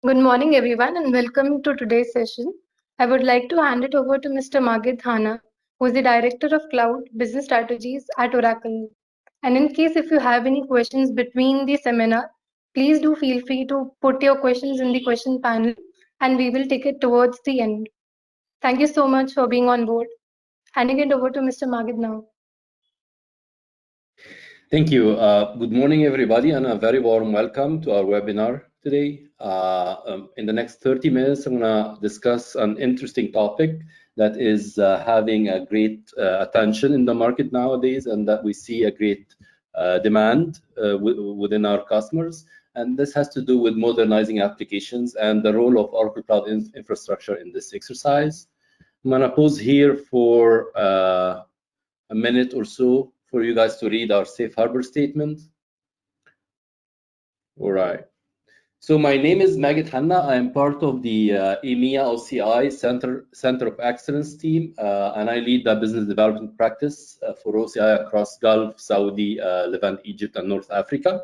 Good morning, everyone, and welcome to today's session. I would like to hand it over to Mr. Magid Hana, who is the Director of Cloud Business Strategies at Oracle. And in case if you have any questions between the seminar, please do feel free to put your questions in the question panel and we will take it towards the end. Thank you so much for being on board. Handing it over to Mr. Magid now. Thank you. Good morning, everybody, and a very warm welcome to our webinar today. In the next 30 minutes, I'm going to discuss an interesting topic that is having a great attention in the market nowadays, and that we see a great demand within our customers. And this has to do with modernizing applications and the role of Oracle Cloud Infrastructure in this exercise. I'm going to pause here for a minute or so for you guys to read our safe harbor statement. All right. So my name is Magid Hanna. I am part of the EMEA OCI Center of Excellence team, and I lead the business development practice for OCI across Gulf, Saudi, Levant, Egypt, and North Africa.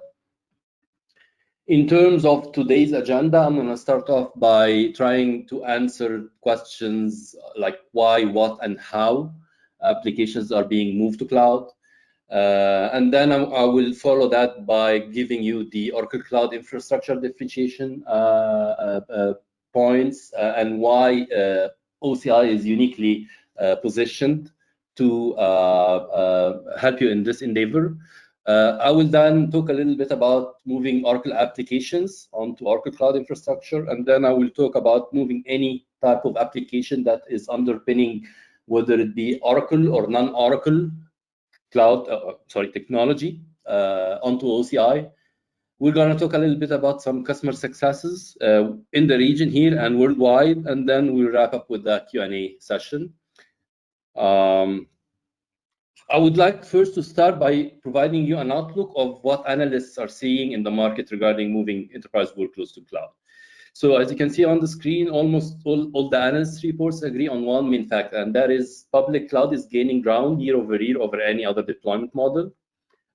In terms of today's agenda, I'm going to start off by trying to answer questions like why, what, and how applications are being moved to cloud. And then I will follow that by giving you the Oracle Cloud Infrastructure differentiation points and why OCI is uniquely positioned to help you in this endeavor. I will then talk a little bit about moving Oracle applications onto Oracle Cloud Infrastructure, and then I will talk about moving any type of application that is underpinning, whether it be Oracle or non-Oracle cloud, technology onto OCI. We're going to talk a little bit about some customer successes in the region here and worldwide, and then we'll wrap up with the Q&A session. I would like first to start by providing you an outlook of what analysts are seeing in the market regarding moving enterprise workloads to cloud. So as you can see on the screen, almost all the analyst reports agree on one main fact, and that is public cloud is gaining ground year over any other deployment model.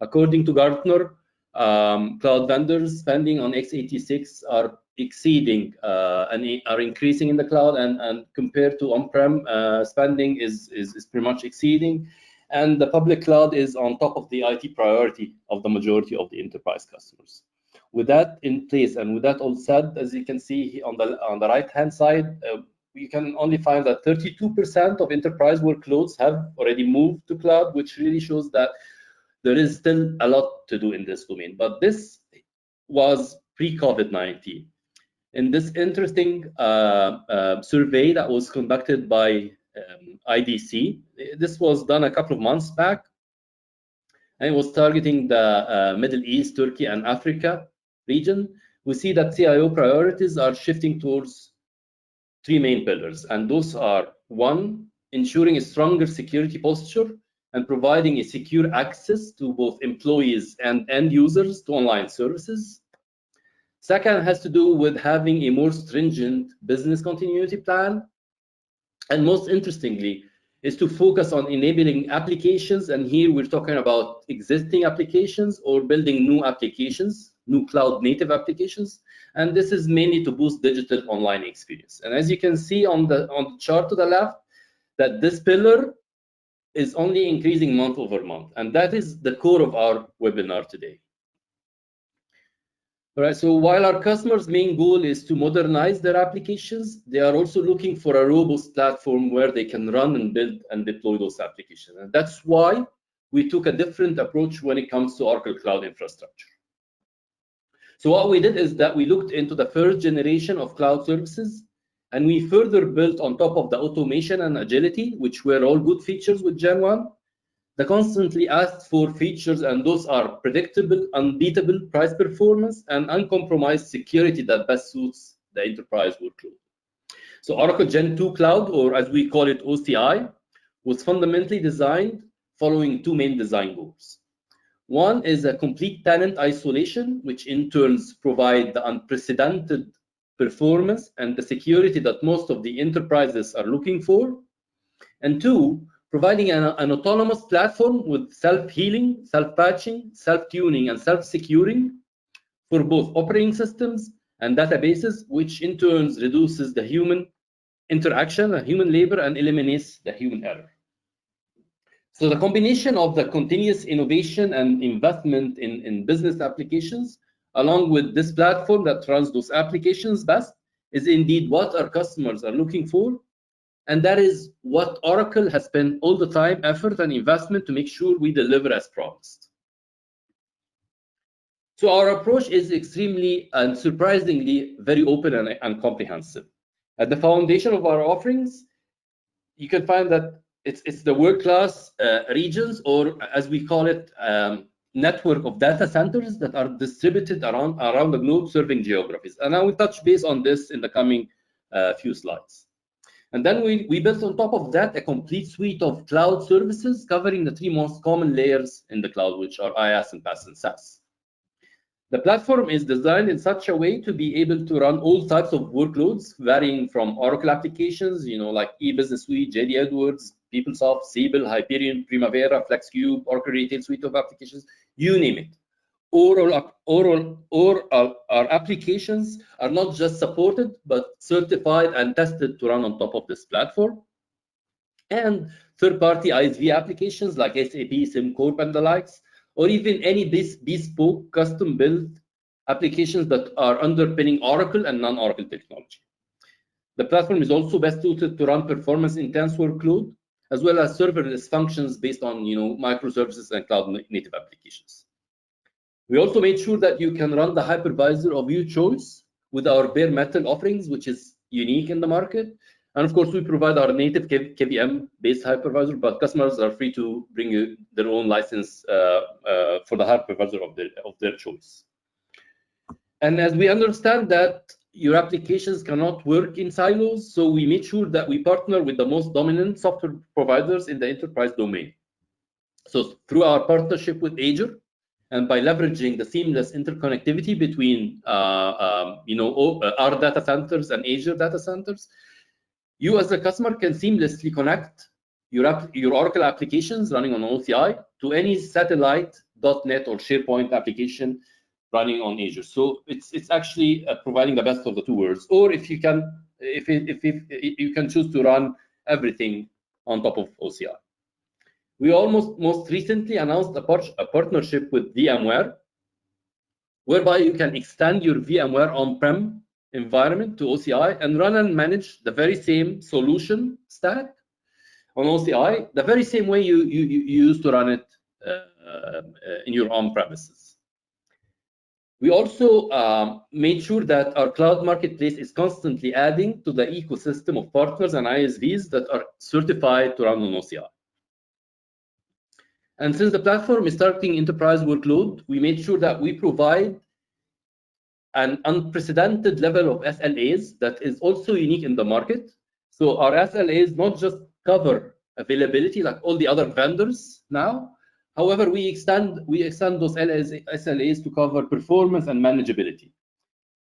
According to Gartner, cloud vendors spending on x86 are exceeding and are increasing in the cloud, and compared to on-prem spending is pretty much exceeding. And the public cloud is on top of the IT priority of the majority of the enterprise customers. With that in place and with that all said, as you can see on the right-hand side, you can only find that 32% of enterprise workloads have already moved to cloud, which really shows that there is still a lot to do in this domain. But this was pre-COVID-19. In this interesting survey that was conducted by IDC, this was done a couple of months back, and it was targeting the Middle East, Turkey, and Africa region. We see that CIO priorities are shifting towards three main pillars, and those are: one, ensuring a stronger security posture and providing a secure access to both employees and end users to online services. Second has to do with having a more stringent business continuity plan. And most interestingly, is to focus on enabling applications. And here we're talking about existing applications or building new applications, new cloud native applications. And this is mainly to boost digital online experience. And as you can see on the chart to the left, that this pillar is only increasing month over month. And that is the core of our webinar today. All right, so while our customers' main goal is to modernize their applications, they are also looking for a robust platform where they can run and build and deploy those applications. And that's why we took a different approach when it comes to Oracle Cloud Infrastructure. So what we did is that we looked into the first generation of cloud services, and we further built on top of the automation and agility, which were all good features with Gen 1. The constantly asked for features, and those are predictable, unbeatable price performance, and uncompromised security that best suits the enterprise workload. So Oracle Gen 2 Cloud, or as we call it OCI, was fundamentally designed following two main design goals. One is a complete tenant isolation, which in turn provide the unprecedented performance and the security that most of the enterprises are looking for. And two, providing an autonomous platform with self-healing, self-patching, self-tuning, and self-securing for both operating systems and databases, which in turn reduces the human interaction, the human labor, and eliminates the human error. So the combination of the continuous innovation and investment in business applications, along with this platform that runs those applications best, is indeed what our customers are looking for. And that is what Oracle has spent all the time, effort, and investment to make sure we deliver as promised. So our approach is extremely and surprisingly very open and comprehensive. At the foundation of our offerings, you can find that it's the world-class regions, or as we call it, network of data centers that are distributed around the globe, serving geographies. And I will touch base on this in the coming few slides. And then we built on top of that a complete suite of cloud services covering the three most common layers in the cloud, which are IaaS and PaaS and SaaS. The platform is designed in such a way to be able to run all types of workloads, varying from Oracle applications, like e-business suite, JD Edwards, PeopleSoft, Siebel, Hyperion, Primavera, FlexCube, Oracle Retail Suite of applications, you name it. Our applications are not just supported, but certified and tested to run on top of this platform. And third-party ISV applications like SAP, SimCorp, and the likes, or even any bespoke, custom-built applications that are underpinning Oracle and non-Oracle technology. The platform is also best suited to run performance-intense workload, as well as serverless functions based on microservices and cloud-native applications. We also made sure that you can run the hypervisor of your choice with our bare metal offerings, which is unique in the market. And of course, we provide our native KVM-based hypervisor, but customers are free to bring their own license for the hypervisor of their choice. And as we understand that your applications cannot work in silos, so we made sure that we partner with the most dominant software providers in the enterprise domain. So through our partnership with Azure, and by leveraging the seamless interconnectivity between our data centers and Azure data centers, you as a customer can seamlessly connect your Oracle applications running on OCI to any satellite .NET or SharePoint application running on Azure. So it's actually providing the best of the two worlds. Or if you can choose to run everything on top of OCI. We most recently announced a partnership with VMware, whereby you can extend your VMware on-prem environment to OCI and run and manage the very same solution stack on OCI, the very same way you used to run it in your on-premises. We also made sure that our cloud marketplace is constantly adding to the ecosystem of partners and ISVs that are certified to run on OCI. And since the platform is targeting enterprise workload, we made sure that we provide an unprecedented level of SLAs that is also unique in the market. So our SLAs not just cover availability like all the other vendors now. However, we extend those SLAs to cover performance and manageability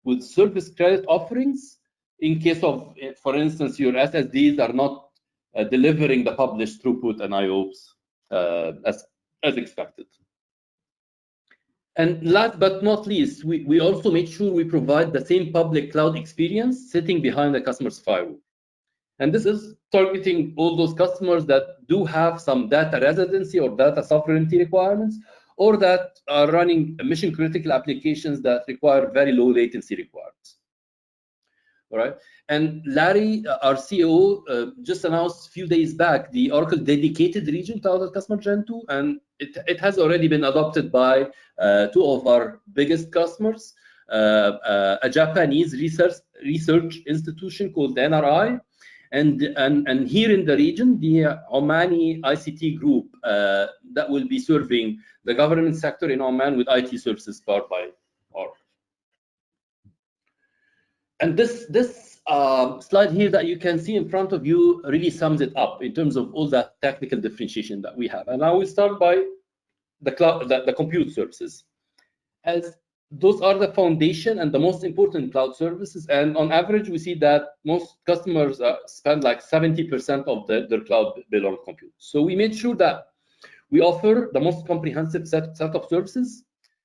with service credit offerings in case of, for instance, your SSDs are not delivering the published throughput and IOPS as expected. And last but not least, we also make sure we provide the same public cloud experience sitting behind the customer's firewall. And this is targeting all those customers that do have some data residency or data sovereignty requirements, or that are running mission-critical applications that require very low latency requirements. All right. And Larry, our CEO, just announced a few days back the Oracle dedicated region to our customer Gen 2, and it has already been adopted by two of our biggest customers, a Japanese research institution called NRI, and here in the region, the Omani ICT group that will be serving the government sector in Oman with IT services powered by Oracle. And this slide here that you can see in front of you really sums it up in terms of all that technical differentiation that we have. And I will start by the cloud, the compute services, as those are the foundation and the most important cloud services. And on average, we see that most customers spend like 70% of their cloud bill on compute. So we made sure that we offer the most comprehensive set of services.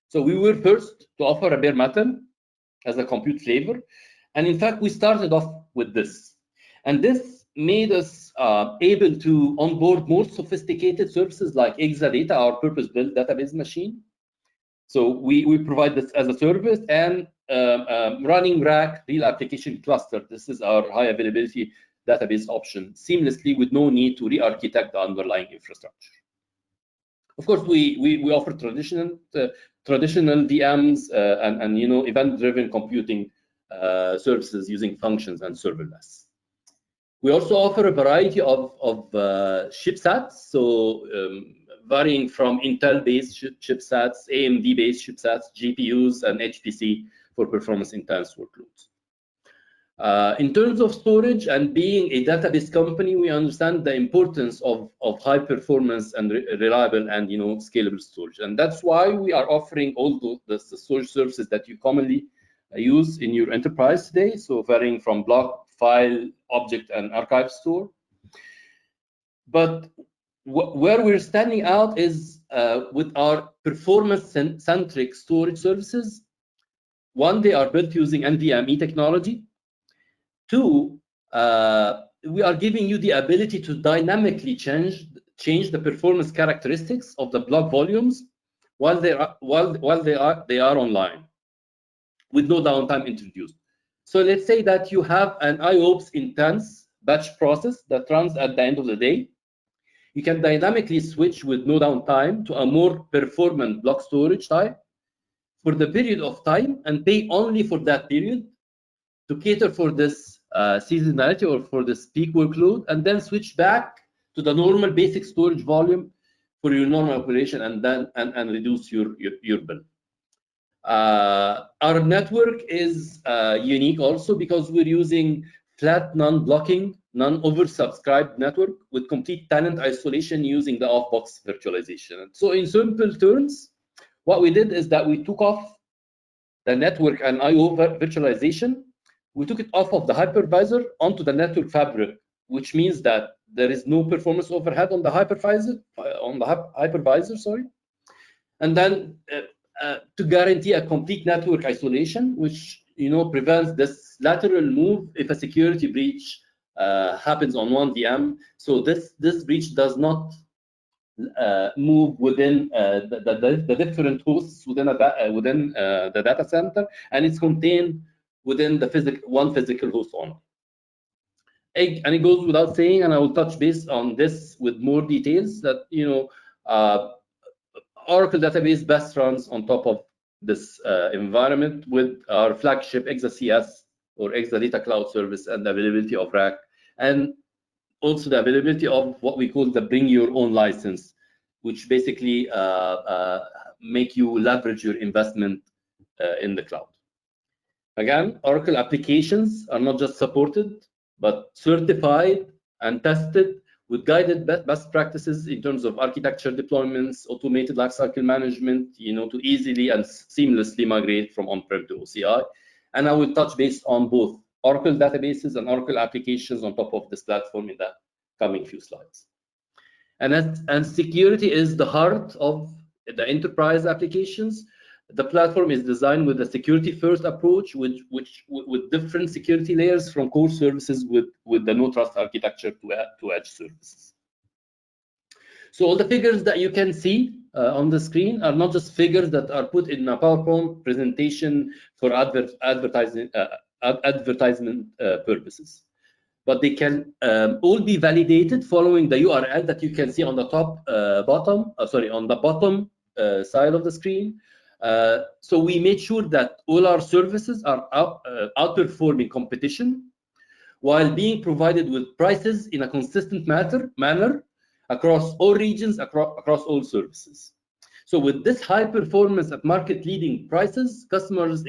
So we were first to offer a bare metal as a compute flavor. And in fact, we started off with this. And this made us able to onboard more sophisticated services like Exadata, our purpose-built database machine. So we provide this as a service, and running rack real application cluster. This is our high availability database option seamlessly with no need to re-architect the underlying infrastructure. Of course, we offer traditional VMs and event-driven computing services using functions and serverless. We also offer a variety of chipsets, so varying from Intel-based chipsets, AMD-based chipsets, GPUs, and HPC for performance-intense workloads. In terms of storage and being a database company, we understand the importance of high performance and reliable and scalable storage, and that's why we are offering all the storage services that you commonly use in your enterprise today. So varying from block, file, object, and archive store. But where we're standing out is with our performance-centric storage services. One, they are built using NVMe technology. Two, we are giving you the ability to dynamically change the performance characteristics of the block volumes while they are online, with no downtime introduced. So let's say that you have an IOPS intense batch process that runs at the end of the day. You can dynamically switch with no downtime to a more performant block storage type for the period of time and pay only for that period to cater for this seasonality or for this peak workload, and then switch back to the normal basic storage volume for your normal operation, and then and reduce your bill. Our network is unique also because we're using flat, non-blocking, non-oversubscribed network with complete tenant isolation using the off-box virtualization. So in simple terms, what we did is that we took off the network and I/O virtualization. We took it off of the hypervisor onto the network fabric, which means that there is no performance overhead on the hypervisor, sorry. And then to guarantee a complete network isolation, which prevents this lateral move if a security breach happens on one VM. So this breach does not move within the different hosts within the data center, and it's contained within the one physical host only. And it goes without saying, and I will touch base on this with more details, that Oracle database best runs on top of this environment with our flagship ExaCS or Exadata Cloud service, and the availability of rack, and also the availability of what we call the bring your own license, which basically make you leverage your investment in the cloud. Again, Oracle applications are not just supported, but certified and tested with guided best practices in terms of architecture deployments, automated lifecycle management, to easily and seamlessly migrate from on-prem to OCI. And I will touch base on both Oracle databases and Oracle applications on top of this platform in the coming few slides. And security is the heart of the enterprise applications. The platform is designed with a security-first approach, with different security layers from core services with the no-trust architecture to edge services. So all the figures that you can see on the screen are not just figures that are put in a PowerPoint presentation for advertisement purposes, but they can all be validated following the URL that you can see on the on the bottom side of the screen. So we made sure that all our services are outperforming competition while being provided with prices in a consistent manner across all regions, across all services. So with this high performance at market leading prices, customers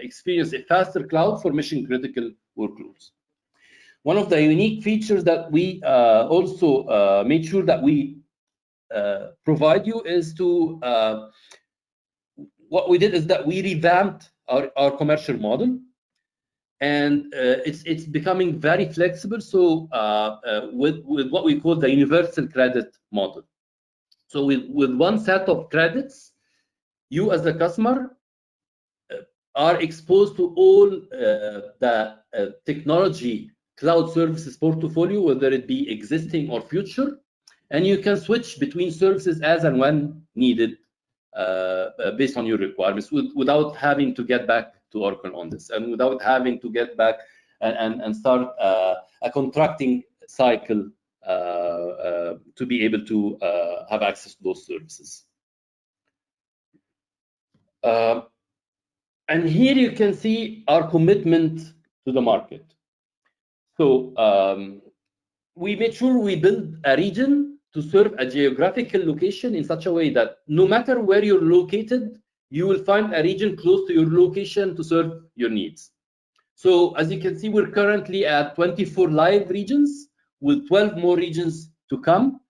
experience a faster cloud for mission critical workloads. One of the unique features that we also made sure that we provide you is to what we did is that we revamped our commercial model, and it's becoming very flexible. So with what we call the universal credit model. So with one set of credits, you as a customer are exposed to all the technology cloud services portfolio, whether it be existing or future, and you can switch between services as and when needed based on your requirements without having to get back to Oracle on this, and without having to get back and start a contracting cycle to be able to have access to those services. And here you can see our commitment to the market. So we made sure we build a region to serve a geographical location in such a way that no matter where you're located, you will find a region close to your location to serve your needs. So as you can see, we're currently at 24 live regions with 12 more regions to come.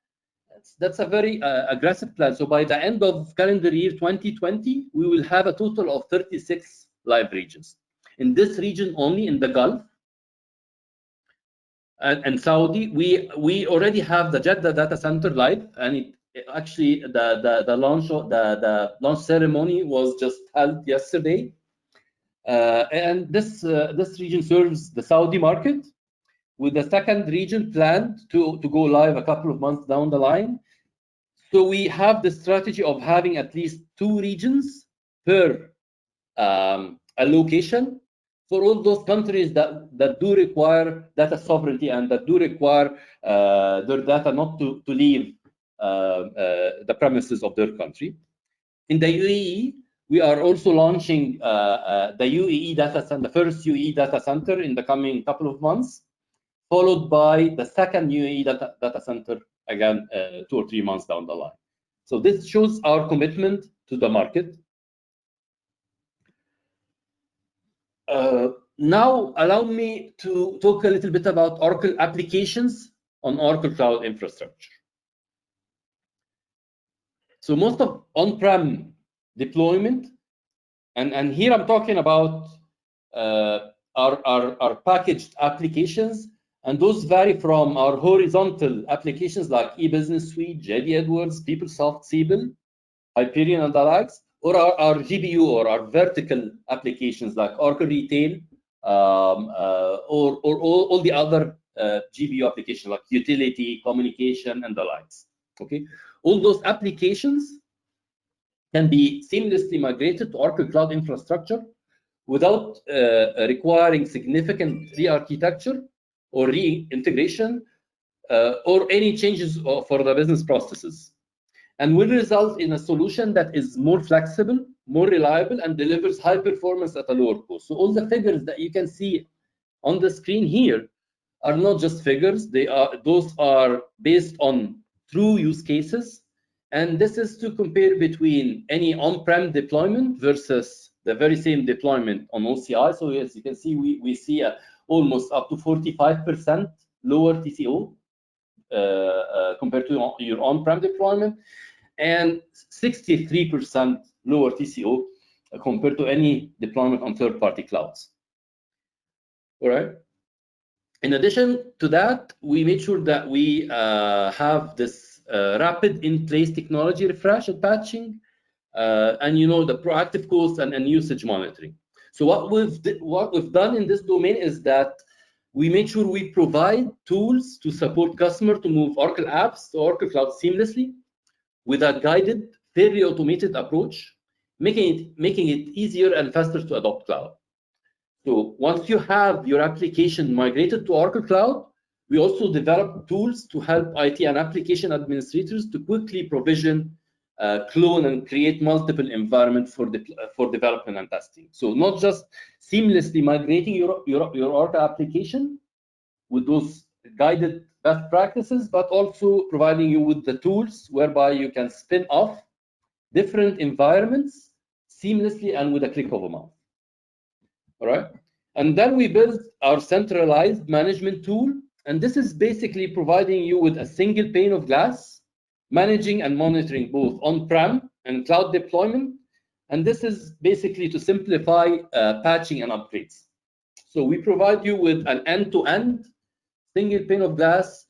That's a very aggressive plan. So by the end of calendar year 2020, we will have a total of 36 live regions. In this region only, in the Gulf and Saudi, we already have the Jeddah data center live, and actually the launch ceremony was just held yesterday. And this region serves the Saudi market, with the second region planned to go live a couple of months down the line. So we have the strategy of having at least 2 regions per allocation for all those countries that do require data sovereignty and that do require their data not to leave the premises of their country. In the UAE, we are also launching the UAE data center, the first UAE data center in the coming couple of months, followed by the second UAE data center again 2 or 3 months down the line. So this shows our commitment to the market. Now allow me to talk a little bit about Oracle applications on Oracle Cloud Infrastructure. So most of on-prem deployment, and here I'm talking about our packaged applications, and those vary from our horizontal applications like eBusiness Suite, JD Edwards, PeopleSoft, Siebel, Hyperion, and the likes, or our GBU or our vertical applications like Oracle Retail, or all the other GBU applications like utility, communication, and the likes. Okay, all those applications can be seamlessly migrated to Oracle Cloud Infrastructure without requiring significant re-architecture or reintegration or any changes for the business processes, and will result in a solution that is more flexible, more reliable, and delivers high performance at a lower cost. So all the figures that you can see on the screen here are not just figures. Those are based on true use cases, and this is to compare between any on-prem deployment versus the very same deployment on OCI. So as you can see, we see almost up to 45% lower TCO compared to your on-prem deployment, and 63% lower TCO compared to any deployment on third-party clouds. All right. In addition to that, we made sure that we have this rapid in-place technology refresh and patching, and the proactive cost and usage monitoring. So what we've done in this domain is that we made sure we provide tools to support customers to move Oracle apps to Oracle Cloud seamlessly with a guided, fairly automated approach, making it easier and faster to adopt cloud. So once you have your application migrated to Oracle Cloud, we also develop tools to help IT and application administrators to quickly provision, clone, and create multiple environments for development and testing. So not just seamlessly migrating your Oracle application with those guided best practices, but also providing you with the tools whereby you can spin off different environments seamlessly and with a click of a mouse. All right. And then we built our centralized management tool. And this is basically providing you with a single pane of glass, managing and monitoring both on-prem and cloud deployment. And this is basically to simplify patching and upgrades. So we provide you with an end-to-end single pane of glass,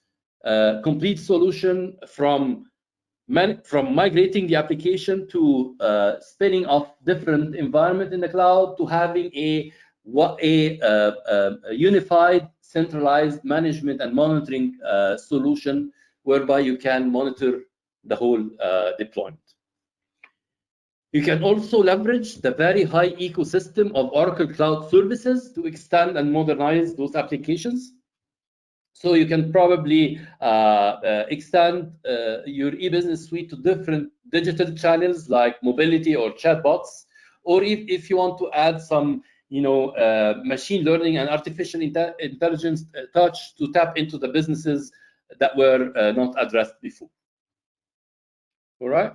complete solution from from migrating the application to spinning off different environment in the cloud to having a unified, centralized management and monitoring solution whereby you can monitor the whole deployment. You can also leverage the very high ecosystem of Oracle Cloud services to extend and modernize those applications. So you can probably extend your e-business suite to different digital channels like mobility or chatbots, or if you want to add some machine learning and artificial intelligence touch to tap into the businesses that were not addressed before. All right.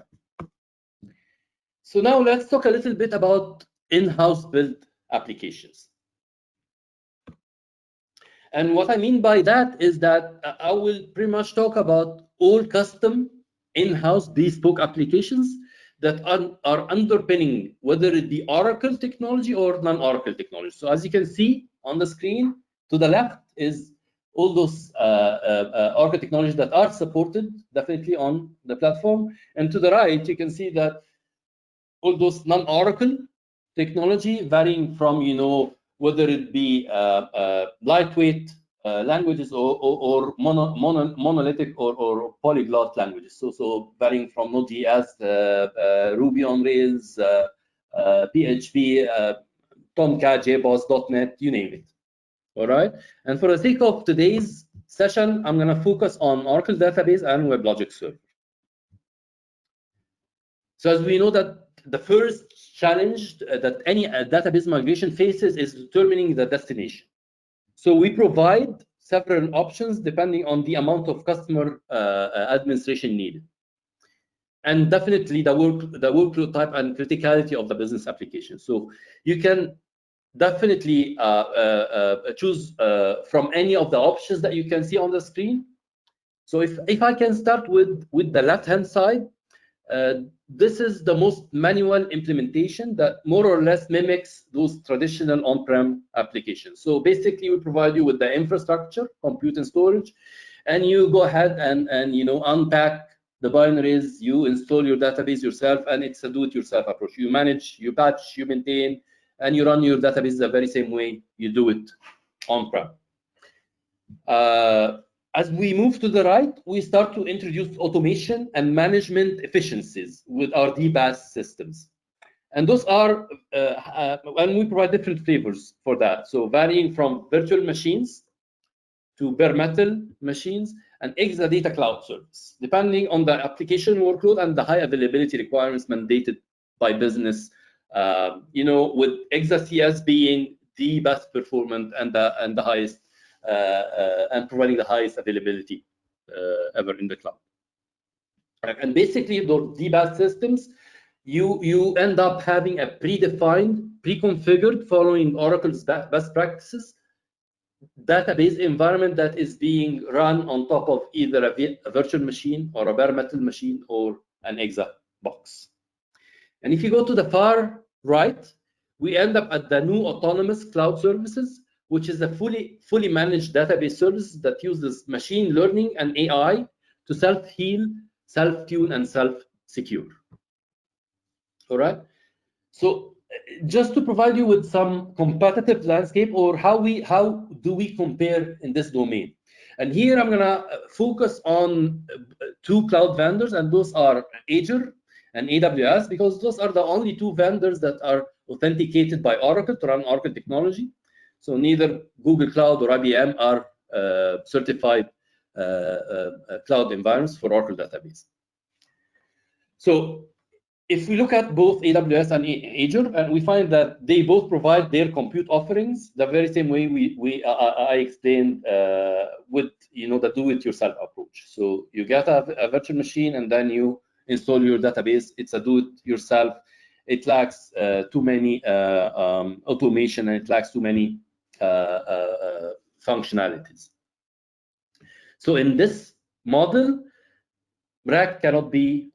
So now let's talk a little bit about in-house built applications. And what I mean by that is that I will pretty much talk about all custom in-house bespoke applications that are underpinning, whether it be Oracle technology or non-Oracle technology. So as you can see on the screen, to the left is all those Oracle technologies that are supported definitely on the platform. And to the right, you can see that all those non-Oracle technology varying from, whether it be lightweight languages or monolithic or polyglot languages. So varying from Node.js, Ruby on Rails, PHP, Tomcat, JBoss, .NET, you name it. All right. And for the sake of today's session, I'm going to focus on Oracle Database and WebLogic Server. So as we know that the first challenge that any database migration faces is determining the destination. So we provide several options depending on the amount of customer administration needed, and definitely the workload type and criticality of the business application. So you can definitely choose from any of the options that you can see on the screen. So if I can start with the left-hand side, this is the most manual implementation that more or less mimics those traditional on-prem applications. So basically, we provide you with the infrastructure, compute and storage, and you go ahead and unpack the binaries, you install your database yourself, and it's a do-it-yourself approach. You manage, you patch, you maintain, and you run your database the very same way you do it on-prem. As we move to the right, we start to introduce automation and management efficiencies with our DBaaS systems. And those are, and we provide different flavors for that. So varying from virtual machines to bare metal machines and Exadata cloud service, depending on the application workload and the high availability requirements mandated by business, with ExaCS being the best performant and the highest and providing the highest availability ever in the cloud. And basically, those DBaaS systems, you end up having a predefined, pre-configured, following Oracle's best practices, database environment that is being run on top of either a virtual machine or a bare metal machine or an Exa box. And if you go to the far right, we end up at the new autonomous cloud services, which is a fully managed database service that uses machine learning and AI to self-heal, self-tune, and self-secure. All right. So just to provide you with some competitive landscape, or how do we compare in this domain. And here I'm gonna focus on two cloud vendors, and those are Azure and AWS, because those are the only two vendors that are authenticated by Oracle to run Oracle technology. So neither Google Cloud or IBM are certified cloud environments for Oracle database. So if we look at both AWS and Azure, and we find that they both provide their compute offerings the very same way I explained with the do-it-yourself approach. So you get a virtual machine and then you install your database. It's a do-it-yourself. It lacks too many automation, and it lacks too many functionalities. So in this model, RAC cannot be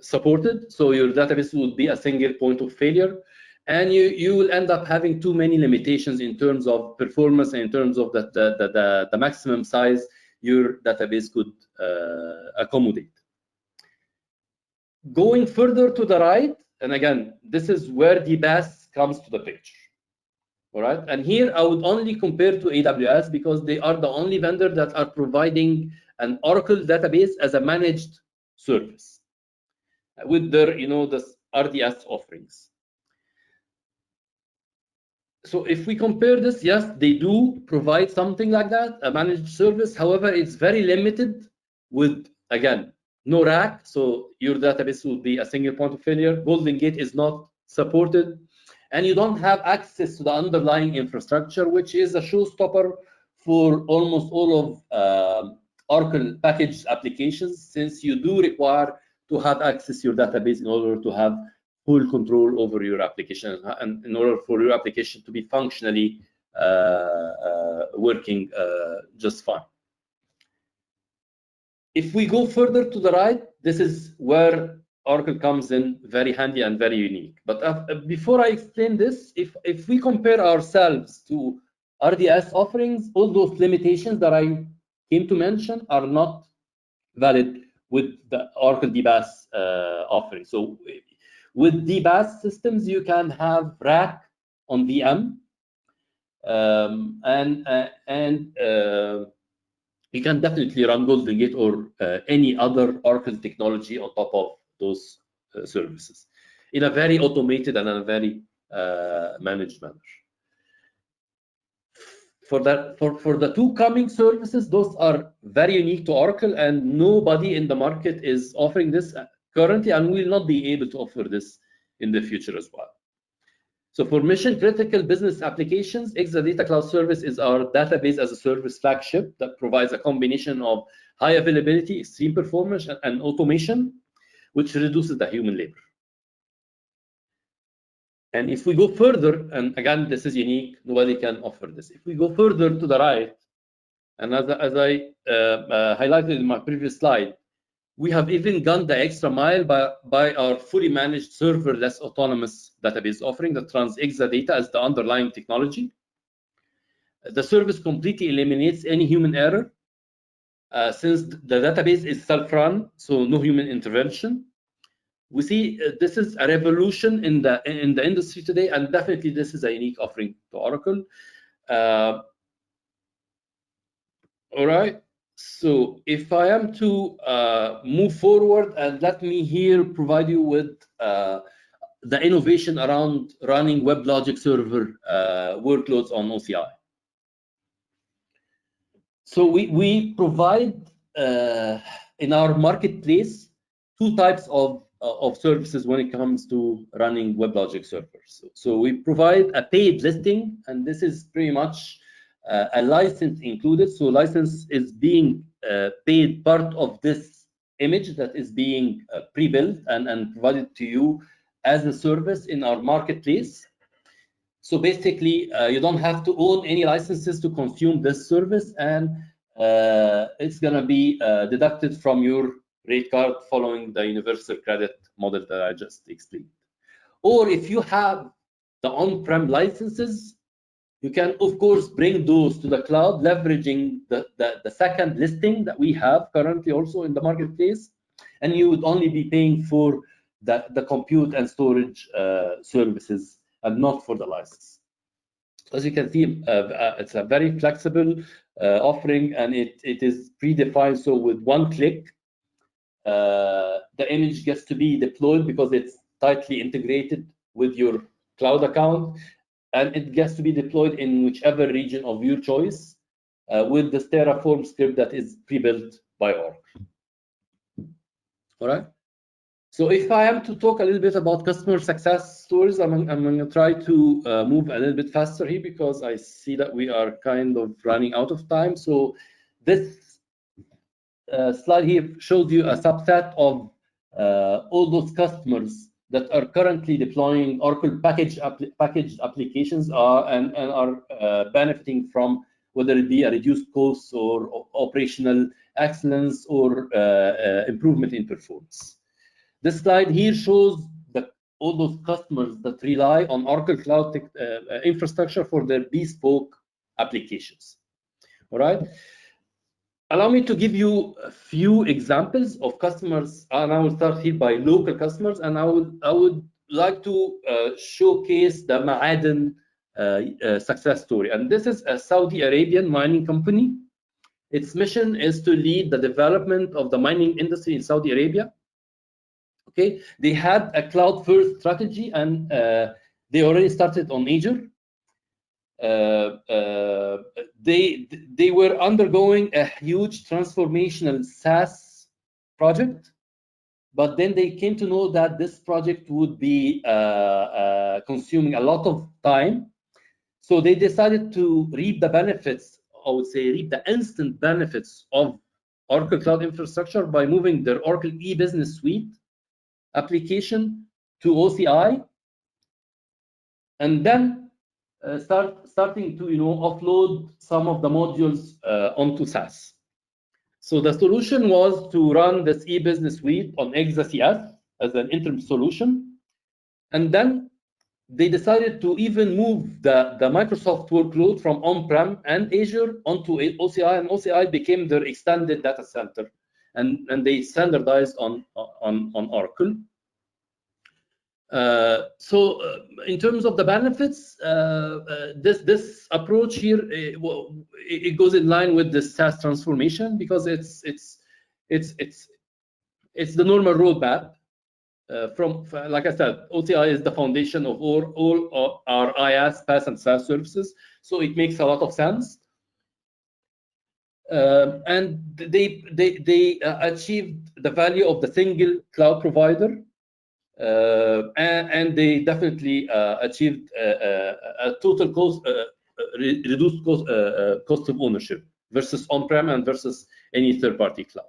supported, so your database would be a single point of failure, and you will end up having too many limitations in terms of performance and in terms of the maximum size your database could accommodate. Going further to the right, and again, this is where DBaaS comes to the picture. All right, and here I would only compare to AWS because they are the only vendor that are providing an Oracle database as a managed service with their, the RDS offerings. So if we compare this, yes, they do provide something like that, a managed service. However, it's very limited with, again, no rack. So your database will be a single point of failure. Golden Gate is not supported. And you don't have access to the underlying infrastructure, which is a showstopper for almost all of Oracle packaged applications, since you do require to have access to your database in order to have full control over your application, and in order for your application to be functionally working just fine. If we go further to the right, this is where Oracle comes in very handy and very unique. But before I explain this, if we compare ourselves to RDS offerings, all those limitations that I came to mention are not valid with the Oracle DBaaS offering. So with DBaaS systems, you can have rack on VM, and you can definitely run Golden Gate or any other Oracle technology on top of those services in a very automated and a very managed manner. For the two coming services, those are very unique to Oracle, and nobody in the market is offering this currently, and will not be able to offer this in the future as well. So for mission critical business applications, Exadata Cloud Service is our database as a service flagship that provides a combination of high availability, extreme performance, and automation, which reduces the human labor. And if we go further, and again, this is unique, nobody can offer this. If we go further to the right, and as I highlighted in my previous slide, we have even gone the extra mile by our fully managed serverless autonomous database offering that runs Exadata as the underlying technology. The service completely eliminates any human error since the database is self-run, so no human intervention. We see this is a revolution in the industry today, and definitely this is a unique offering to Oracle. All right. So if I am to move forward, and let me here provide you with the innovation around running WebLogic server workloads on OCI. So we provide in our marketplace two types of services when it comes to running WebLogic servers. So we provide a paid listing, and this is pretty much a license included. So license is being paid part of this image that is being pre-built and provided to you as a service in our marketplace. So basically, you don't have to own any licenses to consume this service, and it's going to be deducted from your rate card following the universal credit model that I just explained. Or if you have the on-prem licenses, you can, of course, bring those to the cloud, leveraging the second listing that we have currently also in the marketplace, and you would only be paying for the compute and storage services and not for the license. As you can see, it's a very flexible offering, and it is predefined. So with one click, the image gets to be deployed because it's tightly integrated with your cloud account, and it gets to be deployed in whichever region of your choice with this Terraform script that is pre-built by Oracle. All right. So if I am to talk a little bit about customer success stories, I'm going to try to move a little bit faster here because I see that we are kind of running out of time. So this slide here shows you a subset of all those customers that are currently deploying Oracle packaged applications and are benefiting from whether it be a reduced cost or operational excellence or improvement in performance. This slide here shows all those customers that rely on Oracle Cloud infrastructure for their bespoke applications. All right. allow me to give you a few examples of customers, and I will start here by local customers, and I would like to showcase the Maiden success story. And this is a Saudi Arabian mining company. Its mission is to lead the development of the mining industry in Saudi Arabia. Okay, they had a cloud-first strategy, and they already started on Azure. They were undergoing a huge transformational SaaS project, but then they came to know that this project would be consuming a lot of time. So they decided to reap the benefits, I would say, reap the instant benefits of Oracle Cloud Infrastructure by moving their Oracle e-business suite application to OCI, and then starting to offload some of the modules onto SaaS. So the solution was to run this e-business suite on ExaCS as an interim solution, and then they decided to even move the Microsoft workload from on-prem and Azure onto OCI, and OCI became their extended data center, and they standardized on Oracle. In terms of the benefits, this approach here, it goes in line with the SaaS transformation, because it's the normal roadmap. Like I said, OCI is the foundation of all our IaaS, PaaS, and SaaS services, so it makes a lot of sense. And they achieved the value of the single cloud provider. And they definitely achieved a total cost, reduced cost of ownership versus on-prem and versus any third-party cloud.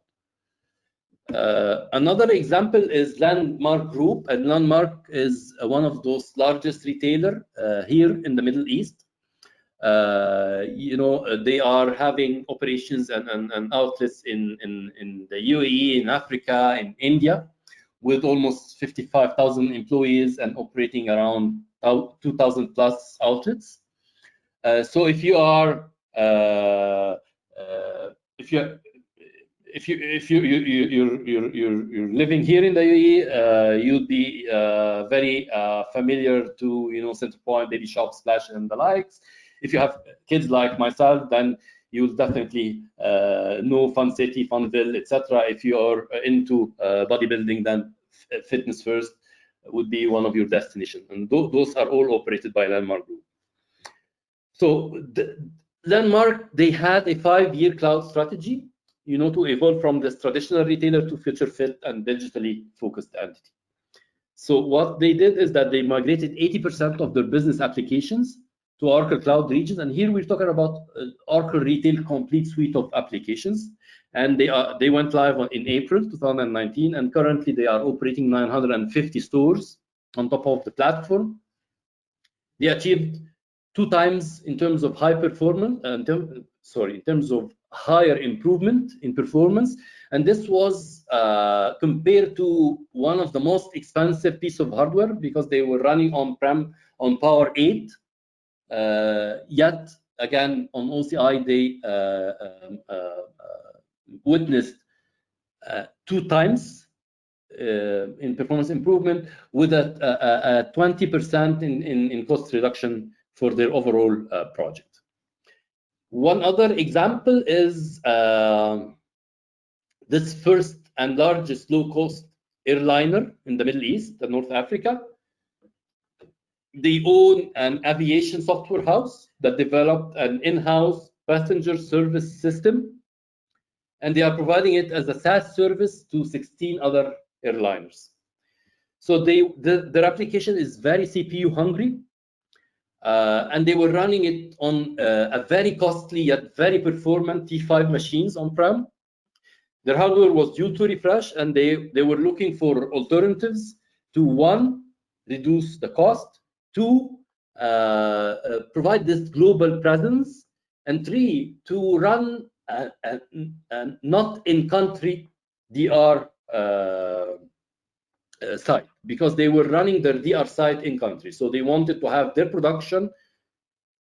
Another example is Landmark Group, and Landmark is one of those largest retailer here in the Middle East. They are having operations and outlets in the UAE, in Africa, in India, with almost 55,000 employees and operating around 2,000 plus outlets. So if you are you're living here in the UAE, you'd be very familiar to Centerpoint, Baby Shop, Splash, and the likes. If you have kids like myself, then you'll definitely know Fun City, Funville, etc. If you are into bodybuilding, then Fitness First would be one of your destinations, and those are all operated by Landmark Group. So Landmark, they had a 5-year cloud strategy, to evolve from this traditional retailer to future fit and digitally focused entity. So what they did is that they migrated 80% of their business applications to Oracle Cloud regions, and here we're talking about Oracle Retail complete suite of applications, and they went live in April 2019, and currently they are operating 950 stores on top of the platform. They achieved 2 times in terms of high performance, in terms of higher improvement in performance, and this was compared to one of the most expensive piece of hardware, because they were running on-prem on Power 8. Yet again on OCI they witnessed 2 times in performance improvement, with a 20% in cost reduction for their overall project. One other example is this first and largest low-cost airliner in the Middle East, North Africa. They own an aviation software house that developed an in-house passenger service system, and they are providing it as a SaaS service to 16 other airliners. So their application is very CPU hungry, and they were running it on a very costly yet very performant T5 machines on-prem. Their hardware was due to refresh, and they were looking for alternatives to, 1, reduce the cost, 2, provide this global presence, and 3, to run not in country DR site, because they were running their DR site in country. So they wanted to have their production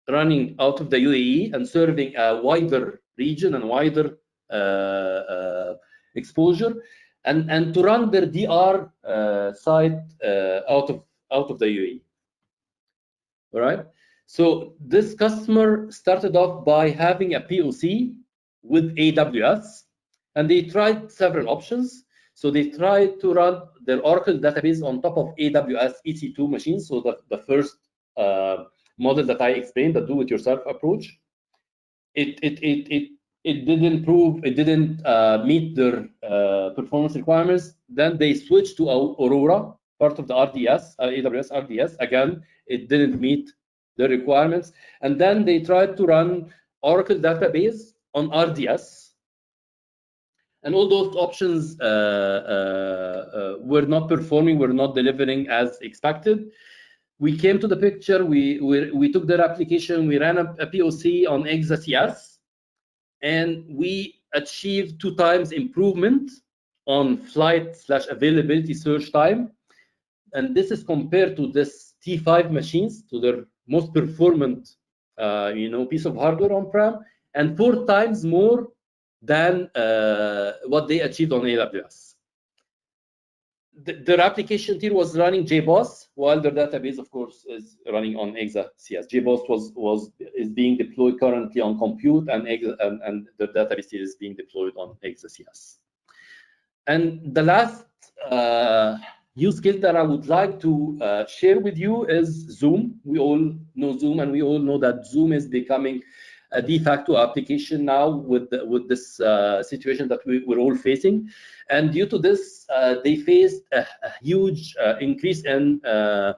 running out of the UAE and serving a wider region and wider exposure, and to run their DR site out of the UAE. All right. So this customer started off by having a POC with AWS, and they tried several options. So they tried to run their Oracle database on top of AWS EC2 machines. So the first model that I explained, the do-it-yourself approach, it didn't meet their performance requirements. Then they switched to Aurora, part of the RDS, AWS RDS. Again, it didn't meet the requirements. And then they tried to run Oracle database on RDS. And all those options were not performing, were not delivering as expected. We came to the picture, we took their application, we ran a POC on ExaCS, and we achieved 2 times improvement on flight/availability search time. And this is compared to this T5 machines, to their most performant piece of hardware on-prem, and 4 times more than what they achieved on AWS. Their application tier was running JBoss, while their database, of course, is running on ExaCS. JBoss is being deployed currently on compute, and the database tier is being deployed on ExaCS. And the last use case that I would like to share with you is Zoom. We all know Zoom, and we all know that Zoom is becoming a de facto application now with this situation that we're all facing. And due to this, they faced a huge increase in their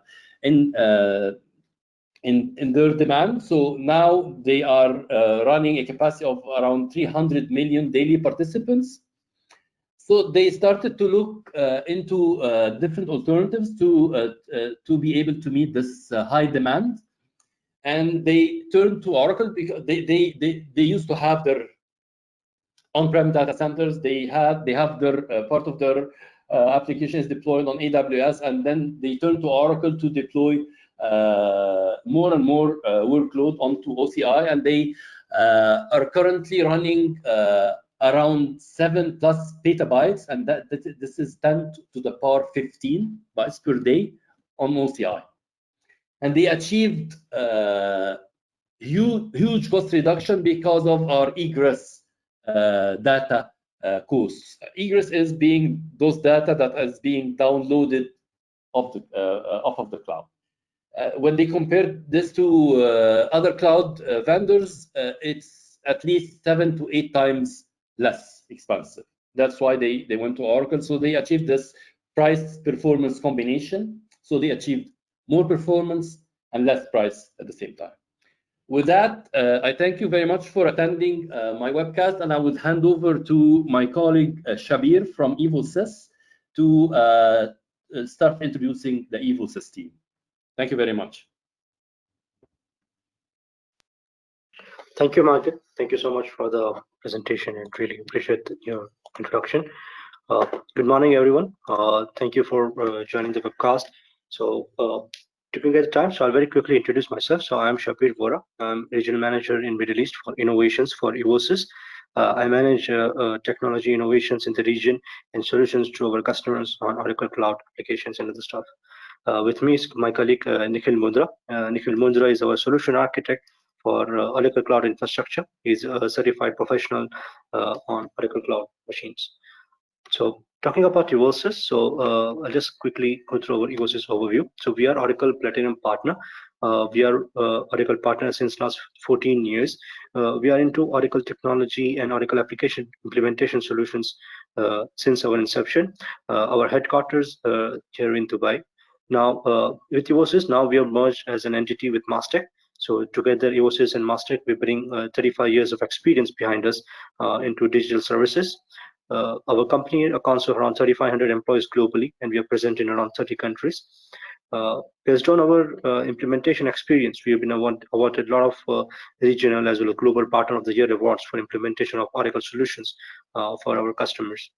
demand. So now they are running a capacity of around 300 million daily participants. So they started to look into different alternatives to be able to meet this high demand. And they turned to Oracle because they used to have their on-prem data centers. They have their part of their application is deployed on AWS, and then they turned to Oracle to deploy more and more workload onto OCI, and they are currently running around 7+ petabytes, and this is 10 to the power 15 bytes per day on OCI. And they achieved huge cost reduction because of our egress data costs. Egress is being those data that is being downloaded off of the cloud. When they compare this to other cloud vendors, it's at least 7 to 8 times less expensive. That's why they went to Oracle. So they achieved this price performance combination. So they achieved more performance and less price at the same time. With that, I thank you very much for attending my webcast, and I would hand over to my colleague Shabir from EvoSys to start introducing the EvoSys team. Thank you very much. Thank you, Maiden. Thank you so much for the presentation, and really appreciate your introduction. Good morning, everyone. Thank you for joining the webcast. So, to get the time, so I'll very quickly introduce myself. So I'm Shabir Vora. I'm Regional Manager in Middle East for Innovations for EvoSys. I manage technology innovations in the region and solutions to our customers on Oracle Cloud applications and other stuff. With me is my colleague Nikhil Mundra. Nikhil Mundra is our solution architect for Oracle Cloud Infrastructure. He's a certified professional on Oracle Cloud machines. So talking about EvoSys, so I'll just quickly go through our EvoSys overview. So we are Oracle Platinum Partner. We are Oracle Partner since last 14 years. We are into Oracle technology and Oracle application implementation solutions since our inception. Our headquarters here in Dubai. Now with EvoSys, now we are merged as an entity with Mastech. So together, EvoSys and Mastech, we bring 35 years of experience behind us into digital services. Our company accounts for around 3,500 employees globally, and we are present in around 30 countries. Based on our implementation experience, we have been awarded a lot of regional as well as global Partner of the Year awards for implementation of Oracle solutions for our customers.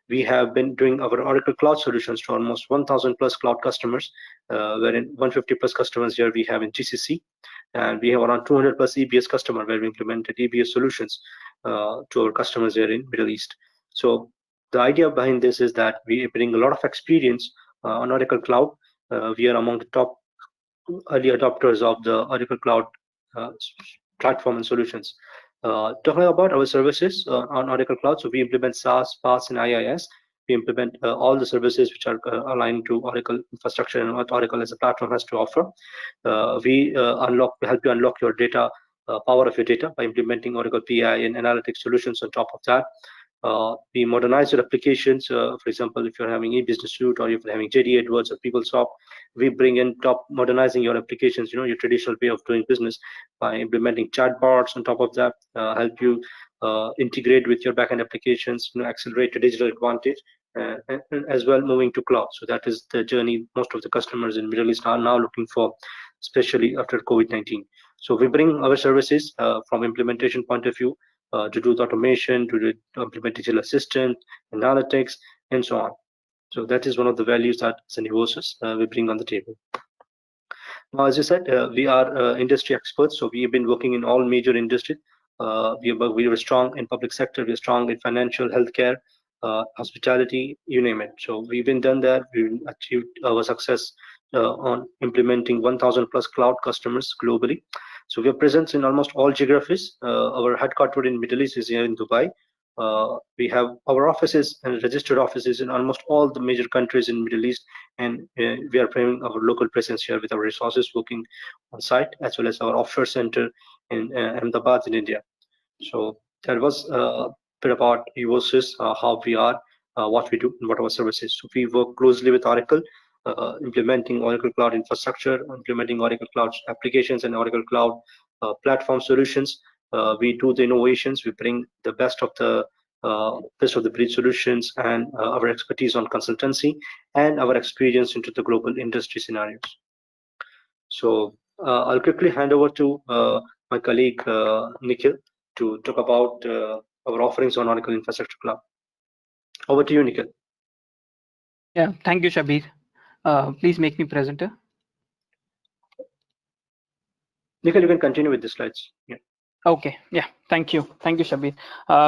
We have been doing our Oracle Cloud solutions to almost 1,000+ cloud customers, wherein 150+ customers here we have in GCC, and we have around 200+ EBS customers where we implemented EBS solutions to our customers here in Middle East. So the idea behind this is that we bring a lot of experience on Oracle Cloud. We are among the top early adopters of the Oracle Cloud uh, platform and solutions. Talking about our services on Oracle Cloud, so we implement SaaS, PaaS, and IaaS. We implement all the services which are aligned to Oracle infrastructure and what Oracle as a platform has to offer. We help you unlock your data, power of your data by implementing Oracle PI and analytics solutions on top of that. We modernize your applications. For example, if you're having e-business suite or if you're having JD AdWords or PeopleSoft, we bring in top modernizing your applications, your traditional way of doing business by implementing chatbots on top of that, help you integrate with your backend applications, accelerate your digital advantage, and as well moving to cloud. So that is the journey most of the customers in Middle East are now looking for, especially after COVID-19. So we bring our services from implementation point of view to do the automation, to implement digital assistant, analytics, and so on. So that is one of the values that as an Inhouse we bring on the table. Now, as you said, we are industry experts, so we have been working in all major industries. We were strong in public sector, we are strong in financial, healthcare, hospitality, you name it. So we've been done that. We've achieved our success on implementing 1,000 plus cloud customers globally. So we have presence in almost all geographies. Our headquarters in Middle East is here in Dubai. We have our offices and registered offices in almost all the major countries in Middle East, and we are bringing our local presence here with our resources working on site, as well as our offshore center in Ahmedabad in India. So that was a bit about Inhouse, how we are, what we do, and what our services. So we work closely with Oracle, implementing Oracle Cloud infrastructure, implementing Oracle Cloud applications and Oracle Cloud platform solutions. We do the innovations. We bring the best of the breed solutions and our expertise on consultancy and our experience into the global industry scenarios. So I'll quickly hand over to my colleague Nikhil to talk about our offerings on Oracle Infrastructure Cloud. Over to you, Nikhil. Yeah, thank you, Shabir. Please make me presenter. Nikhil, you can continue with the slides. Yeah. Okay, yeah, thank you, Shabir.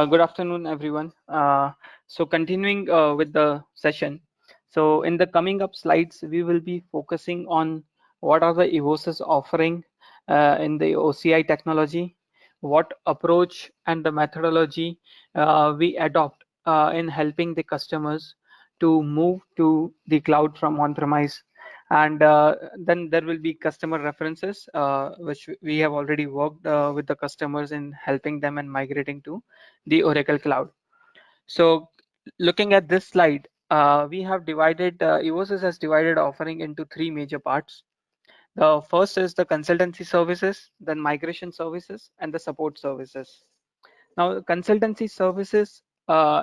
Good afternoon, everyone. So continuing with the session. So in the coming up slides, we will be focusing on what are the Inhouse's offering in the OCI technology, what approach and the methodology we adopt in helping the customers to move to the cloud from on-premise. And then there will be customer references, which we have already worked with the customers in helping them and migrating to the Oracle Cloud. So looking at this slide, we have divided, Inhouse has divided offering into three major parts. The first is the consultancy services, then migration services, and the support services. Now, consultancy services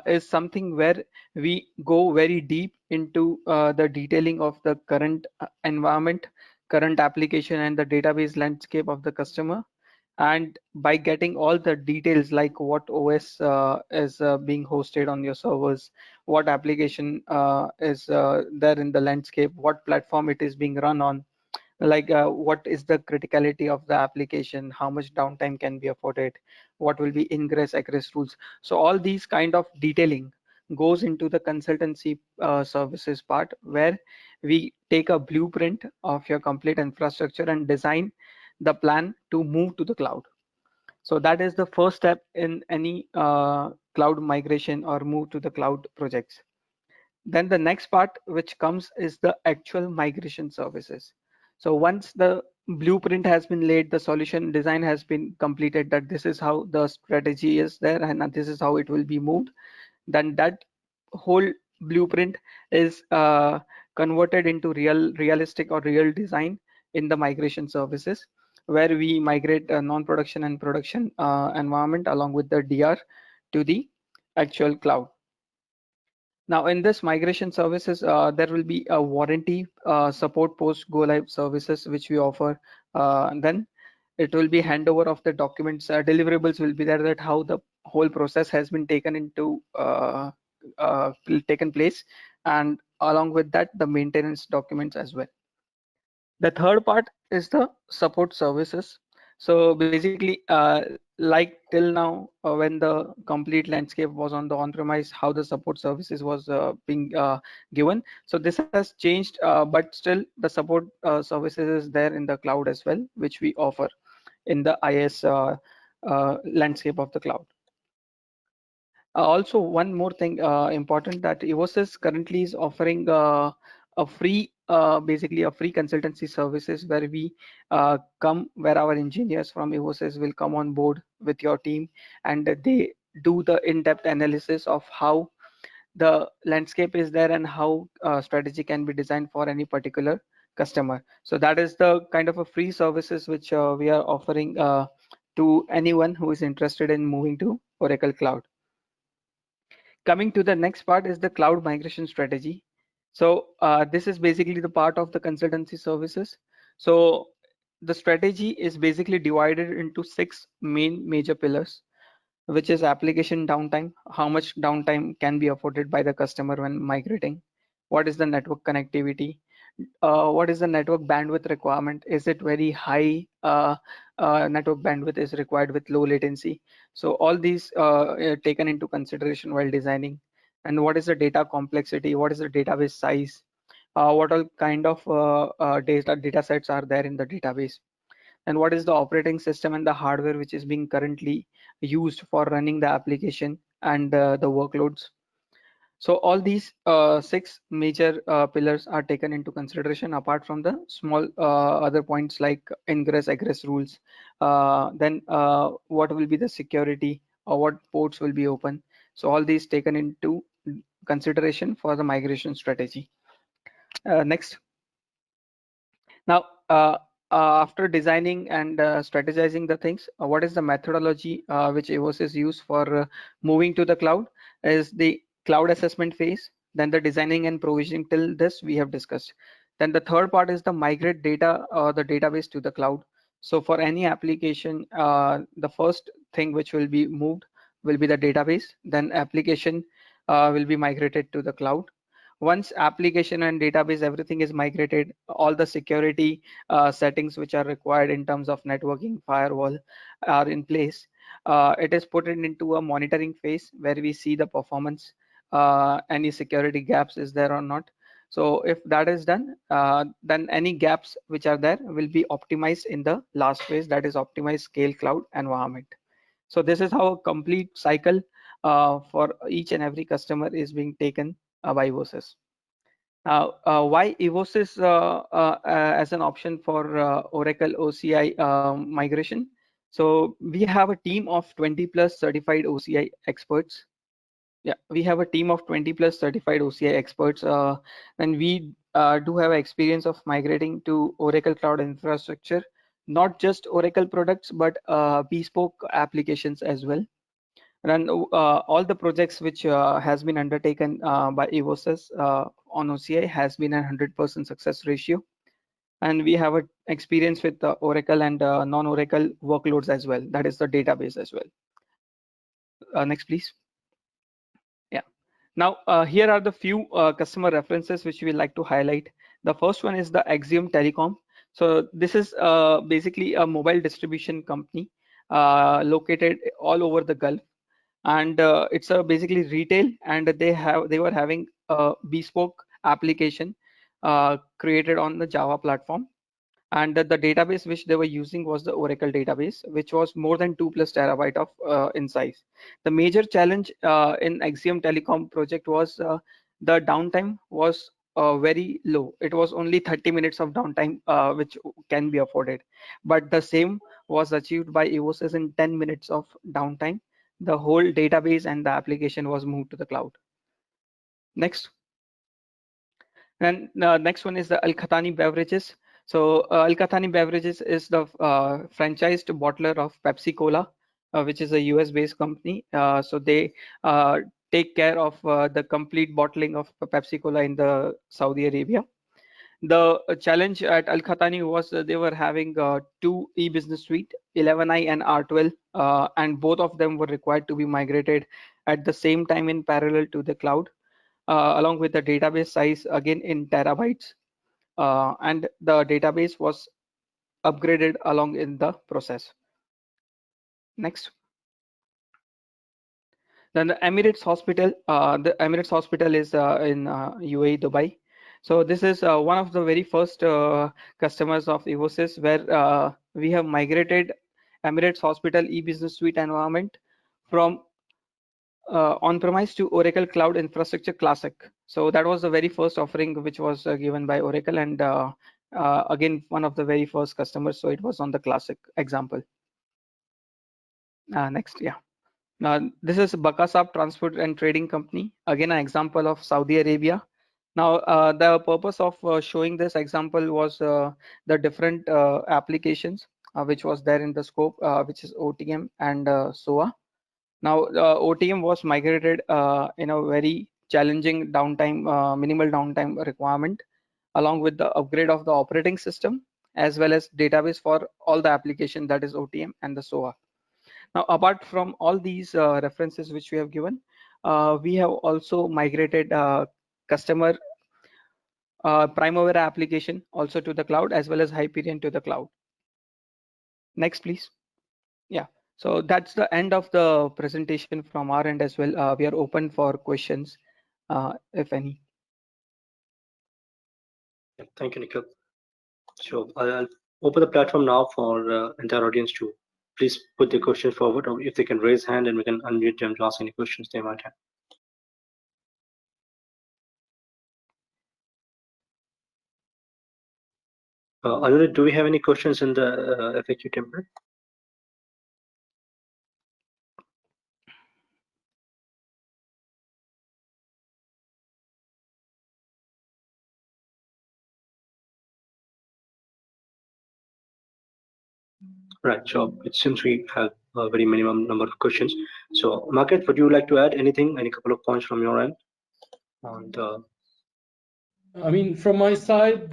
is something where we go very deep into the detailing of the current environment, current application, and the database landscape of the customer. And by getting all the details like what OS is being hosted on your servers, what application is there in the landscape, what platform it is being run on, like what is the criticality of the application, how much downtime can be afforded, what will be ingress egress rules. So all these kind of detailing goes into the consultancy services part, where we take a blueprint of your complete infrastructure and design the plan to move to the cloud. So that is the first step in any cloud migration or move to the cloud projects. Then the next part which comes is the actual migration services. So once the blueprint has been laid, the solution design has been completed, that this is how the strategy is there and this is how it will be moved, then that whole blueprint is converted into realistic or real design in the migration services, where we migrate a non-production and production environment along with the DR to the actual cloud. Now in this migration services, there will be a warranty support post go live services which we offer. And then it will be handover of the documents, deliverables will be there, that how the whole process has been taken place, and along with that the maintenance documents as well. The third part is the support services. So basically like till now, when the complete landscape was on the on-premise, how the support services was being given. So this has changed, but still the support services is there in the cloud as well, which we offer in the IaaS landscape of the cloud. Also, one more thing important, that Evosys currently is offering a free, basically a free consultancy services, where we where our engineers from Evosys will come on board with your team, and they do the in-depth analysis of how the landscape is there and how strategy can be designed for any particular customer. So that is the kind of a free services which we are offering to anyone who is interested in moving to Oracle Cloud. Coming to the next part is the cloud migration strategy. So this is basically the part of the consultancy services. So the strategy is basically divided into 6 main major pillars, which is application downtime, how much downtime can be afforded by the customer when migrating, what is the network connectivity, what is the network bandwidth requirement, is it very high network bandwidth is required with low latency. So all these taken into consideration while designing. And what is the data complexity, what is the database size, what all kind of data sets are there in the database, and what is the operating system and the hardware which is being currently used for running the application and the workloads. So all these 6 major pillars are taken into consideration, apart from the small other points like ingress egress rules, then what will be the security, or what ports will be open. So all these taken into consideration for the migration strategy. Next. Now, after designing and strategizing the things, what is the methodology which Evosys use for moving to the cloud? Is the cloud assessment phase, then the designing and provisioning. Till this we have discussed. Then the third part is the migrate data or the database to the cloud. So for any application, the first thing which will be moved will be the database. Then application will be migrated to the cloud. Once application and database everything is migrated, all the security settings which are required in terms of networking, firewall are in place. It is put into a monitoring phase where we see the performance, any security gaps is there or not. So if that is done, then any gaps which are there will be optimized in the last phase, that is optimized scale cloud environment. So this is how a complete cycle for each and every customer is being taken by Evosys. Now, why Evosys as an option for Oracle OCI migration? So we have a team of 20 plus certified OCI experts. Yeah, we have a team of 20 plus certified OCI experts, and we do have experience of migrating to Oracle Cloud Infrastructure, not just Oracle products, but bespoke applications as well. And all the projects which has been undertaken by Evosys on OCI has been a 100% success ratio. And we have a experience with Oracle and non-Oracle workloads as well. That is the database as well. Next, please. Yeah. Now, here are the few customer references which we like to highlight. The first one is the Axiom Telecom. So this is basically a mobile distribution company located all over the Gulf, and it's a basically retail, and they were having a bespoke application created on the Java platform, and the database which they were using was the Oracle database, which was more than 2+ terabyte of in size. The major challenge in Axiom Telecom project was the downtime was very low. It was only 30 minutes of downtime which can be afforded, but the same was achieved by Evosys in 10 minutes of downtime. The whole database and the application was moved to the cloud. Next. And next one is the Al Khatani Beverages. So Al Khatani Beverages is the franchised bottler of Pepsi Cola, which is a US based company. So they take care of the complete bottling of Pepsi Cola in the Saudi Arabia. The challenge at Al Khatani was they were having 2 e-business suite, 11i and R12, and both of them were required to be migrated at the same time in parallel to the cloud, along with the database size again in terabytes, and the database was upgraded along in the process. Next. Then the Emirates Hospital. The Emirates Hospital is in UAE, Dubai. So this is one of the very first customers of Evosys, where we have migrated Emirates Hospital e-business suite environment from on-premise to Oracle Cloud Infrastructure Classic. So that was the very first offering which was given by Oracle, and again, one of the very first customers. So it was on the Classic example. Next, yeah. This is Bakasab Transport and Trading Company. Again, an example of Saudi Arabia. Now, the purpose of showing this example was the different applications which was there in the scope, which is OTM and SOA. Now, OTM was migrated in a very challenging downtime, minimal downtime requirement, along with the upgrade of the operating system, as well as database for all the application, that is OTM and the SOA. Now, apart from all these references which we have given, we have also migrated customer Primavera application also to the cloud, as well as Hyperion to the cloud. Next, please. Yeah. So that's the end of the presentation from our end as well. We are open for questions, if any. Thank you, Nikhil. So I'll open the platform now for entire audience to please put the question forward, or if they can raise hand and we can unmute them to ask any questions they might have. Anirudh, do we have any questions in the FAQ template? Right, so it seems we have a very minimum number of questions. So Margaret, would you like to add anything, any couple of points from your end? And, I mean, from my side,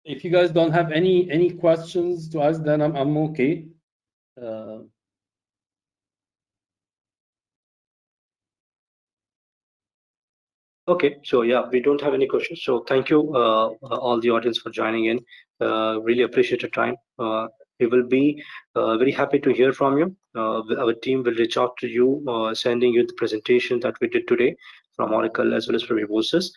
if you guys don't have any questions to ask, then I'm okay. Okay, so yeah, we don't have any questions. So thank you all the audience for joining in. Really appreciate your time. We will be very happy to hear from you. Our team will reach out to you, sending you the presentation that we did today from Oracle as well as from Evosys.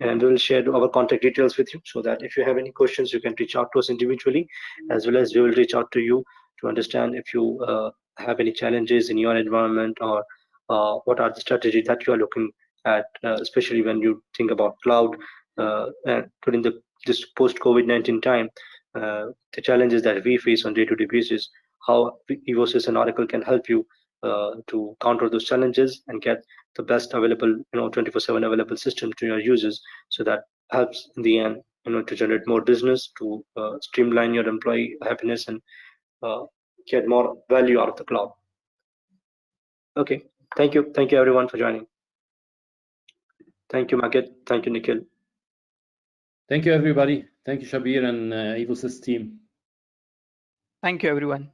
And we will share our contact details with you, so that if you have any questions, you can reach out to us individually, as well as we will reach out to you to understand if you have any challenges in your environment, or what are the strategies that you are looking at, especially when you think about cloud, and during this post-COVID-19 time, the challenges that we face on day-to-day basis, how Evosys and Oracle can help you to counter those challenges and get the best available, 24/7 available system to your users, so that helps in the end, to generate more business, to streamline your employee happiness, and get more value out of the cloud. Okay, thank you everyone for joining. Thank you, Maget. Thank you, Nikhil. Thank you, everybody. Thank you, Shabir and Evosys team. Thank you, everyone.